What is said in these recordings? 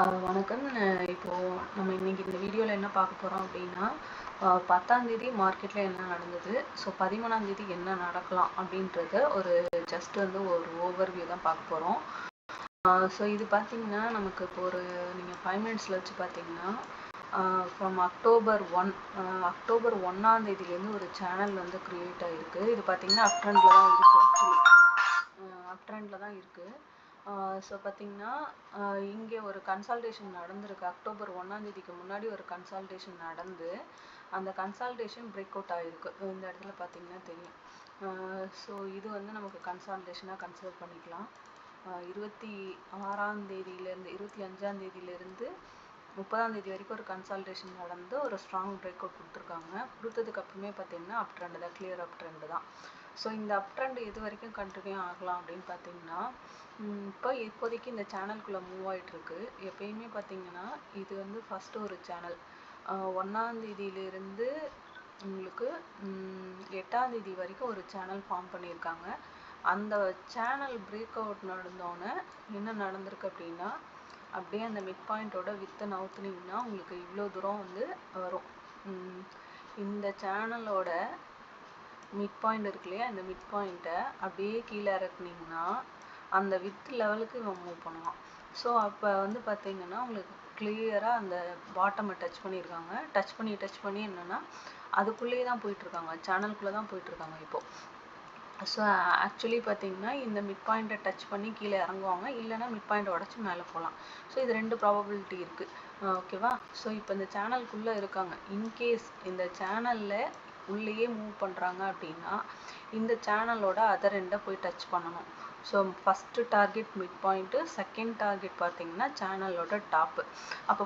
வணக்கம். இப்போ நம்ம இன்னைக்கு இந்த வீடியோவில் என்ன பார்க்க போகிறோம் அப்படின்னா 10ஆம் தேதி மார்க்கெட்டில் என்ன நடந்தது, ஸோ 13ஆம் தேதி என்ன நடக்கலாம் அப்படின்றத ஒரு ஜஸ்ட் வந்து ஒரு ஓவர்வியூ தான் பார்க்க போகிறோம். ஸோ இது பார்த்தீங்கன்னா நமக்கு இப்போ நீங்கள் 5 மினிட்ஸில் வச்சு பார்த்தீங்கன்னா ஃப்ரம் அக்டோபர் 1ஆம் தேதியிலேருந்து ஒரு சேனல் வந்து க்ரியேட் ஆகிருக்கு. இது பார்த்தீங்கன்னா அப் ட்ரெண்டில் தான் இருக்குது. ஸோ பார்த்தீங்கன்னா இங்கே ஒரு கன்சல்டேஷன் நடந்திருக்கு. அக்டோபர் 1ஆம் தேதிக்கு முன்னாடி ஒரு கன்சல்டேஷன் நடந்து அந்த கன்சல்டேஷன் பிரேக் அவுட் ஆகிருக்கு. இந்த இடத்துல பார்த்தீங்கன்னா தெரியும். ஸோ இது வந்து நமக்கு கன்சல்டேஷனாக கன்சிடர் பண்ணிக்கலாம். 26ஆம் தேதியிலேருந்து 25ஆம் தேதியிலேருந்து 30ஆம் தேதி வரைக்கும் ஒரு கன்சல்டேஷன் நடந்து ஒரு ஸ்ட்ராங் பிரேக் அவுட் கொடுத்துருக்காங்க. கொடுத்ததுக்கு அப்புறமே பார்த்தீங்கன்னா அப் ட்ரெண்டு தான், கிளியர் அப் ட்ரெண்டு தான். ஸோ இந்த அப் ட்ரெண்ட் எது வரைக்கும் கண்டினியூ ஆகலாம் அப்படின்னு பார்த்தீங்கன்னா, இப்போதைக்கு இந்த சேனல்குள்ளே மூவ் ஆகிட்டு இருக்கு. எப்பயுமே பார்த்தீங்கன்னா இது வந்து ஃபஸ்ட்டு ஒரு சேனல் 1ஆம் தேதியிலிருந்து உங்களுக்கு 8ஆம் தேதி வரைக்கும் ஒரு சேனல் ஃபார்ம் பண்ணியிருக்காங்க. அந்த சேனல் பிரேக் அவுட் நடந்தோன்னே என்ன நடந்திருக்கு அப்படின்னா, அப்படியே அந்த மிட் பாயிண்டோட வித்தை நவுத்துனீங்கன்னா உங்களுக்கு இவ்வளோ தூரம் வந்து வரும். இந்த சேனலோட மிட் பாயிண்ட் இருக்கு இல்லையா, இந்த மிட் பாயிண்ட்டை அப்படியே கீழே இறக்குனீங்கன்னா அந்த வித் லெவலுக்கு இவன் மூவ் பண்ணுவான். ஸோ அப்போ வந்து பார்த்தீங்கன்னா உங்களுக்கு கிளியராக அந்த பாட்டமை டச் பண்ணியிருக்காங்க. டச் பண்ணி என்னென்னா அதுக்குள்ளேயே தான் போயிட்டுருக்காங்க, சேனலுக்குள்ளே தான் போயிட்டுருக்காங்க இப்போது. ஸோ ஆக்சுவலி பார்த்தீங்கன்னா இந்த மிட் பாயிண்ட்டை டச் பண்ணி கீழே இறங்குவாங்க, இல்லைனா மிட் பாயிண்ட்டை உடச்சி மேலே போகலாம். ஸோ இது 2 ப்ராபபிலிட்டி இருக்குது. ஓகேவா? ஸோ இப்போ இந்த சேனலுக்குள்ளே இருக்காங்க. இன்கேஸ் இந்த சேனலில் உள்ளேயே மூவ் பண்ணுறாங்க அப்படின்னா இந்த சேனலோட அதர் எண்டை போய் டச் பண்ணணும். So first target mid point, second target பார்த்தீங்கன்னா சேனலோட டாப்பு. அப்போ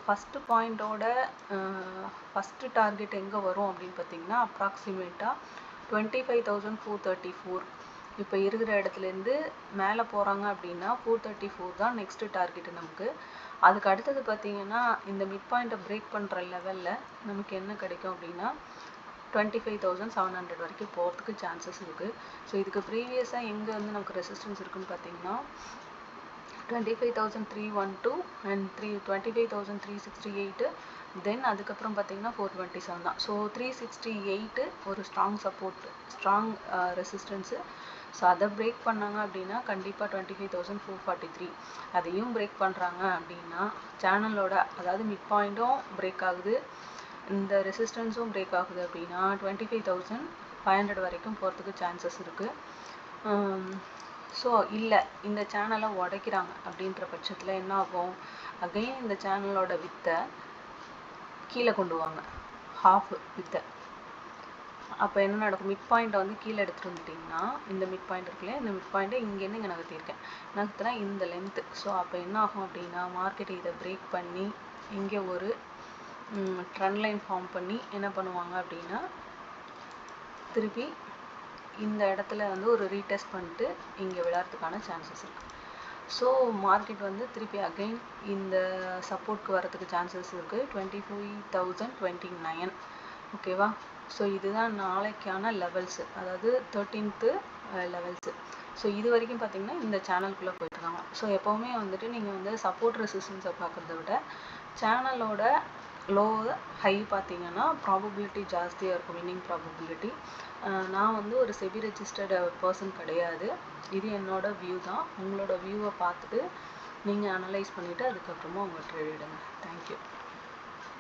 ஃபஸ்ட்டு டார்கெட் எங்கே வரும் அப்படின்னு பார்த்தீங்கன்னா அப்ராக்சிமேட்டாக 25,434. இப்போ இருக்கிற இடத்துலேருந்து மேலே போகிறாங்க அப்படின்னா 434 தான் நெக்ஸ்ட்டு டார்கெட்டு நமக்கு. அதுக்கு அடுத்தது பார்த்தீங்கன்னா இந்த மிட் பாயிண்ட்டை பிரேக் பண்ணுற லெவலில் நமக்கு என்ன கிடைக்கும் அப்படின்னா 25,700 வரைக்கும் போகிறதுக்கு சான்சஸ் இருக்குது. ஸோ இதுக்கு ப்ரீவியஸாக எங்கே வந்து நமக்கு ரெசிஸ்டன்ஸ் இருக்குதுன்னு பார்த்தீங்கன்னா 25,312 அண்ட் 25,368. தென் அதுக்கப்புறம் பார்த்தீங்கன்னா 427 தான். ஸோ 368 ஒரு strong support, strong resistance. So அதை பிரேக் பண்ணாங்க அப்படின்னா கண்டிப்பாக 25,443. அதையும் பிரேக் பண்ணுறாங்க அப்படின்னா சேனலோட அதாவது மிட் பாயிண்ட்டும் பிரேக் ஆகுது, இந்த ரெசிஸ்டன்ஸும் பிரேக் ஆகுது அப்படின்னா 25,500 வரைக்கும் போகிறதுக்கு சான்சஸ் இருக்குது. ஸோ இல்லை இந்த சேனலை உடைக்கிறாங்க அப்படின்ற பட்சத்தில் என்ன ஆகும், அகைன் இந்த சேனலோட வித்தை கீழே கொண்டு வாங்க, ஹாஃப் வித்தை. அப்போ என்ன நடக்கும், மிட் பாயிண்ட்டை வந்து கீழே எடுத்துகிட்டு வந்துட்டிங்கன்னா இந்த மிட் பாயிண்ட் இருக்குல்ல, இந்த மிட் பாயிண்ட்டை இங்கேருந்து இங்கே நகர்த்தினா இந்த லென்த்து. ஸோ அப்போ என்ன ஆகும் அப்படின்னா மார்க்கெட்டை இதை பிரேக் பண்ணி இங்கே ஒரு ட்ரெண்ட் லைன் ஃபார்ம் பண்ணி என்ன பண்ணுவாங்க அப்படின்னா திருப்பி இந்த இடத்துல வந்து ஒரு ரீடெஸ்ட் பண்ணிட்டு இங்கே விளையாடுறதுக்கான சான்சஸ் இருக்குது. ஸோ மார்க்கெட் வந்து திருப்பி அகைன் இந்த சப்போர்ட்க்கு வரதுக்கு சான்சஸ் இருக்குது 25,029. ஓகேவா? ஸோ இதுதான் நாளைக்கான லெவல்ஸு, அதாவது 13th லெவல்ஸு. ஸோ இது வரைக்கும் பார்த்தீங்கன்னா இந்த சேனலுக்குள்ளே போயிட்டுருக்காங்க. ஸோ எப்போவுமே வந்துட்டு நீங்கள் வந்து சப்போர்ட் ரெசிஸ்டன்ஸை பார்க்குறத விட சேனலோட லோ ஹை பார்த்தீங்கன்னா ப்ராபபிலிட்டி ஜாஸ்தியாக இருக்கும், வின்னிங் ப்ராபபிலிட்டி. நான் வந்து ஒரு செபி ரெஜிஸ்டர்டு பர்சன் கிடையாது, இது என்னோட வியூ தான். உங்களோட வியூவை பார்த்துட்டு நீங்கள் அனலைஸ் பண்ணிவிட்டு அதுக்கப்புறமா உங்கள் ட்ரேட் எடுங்க. தேங்க்யூ.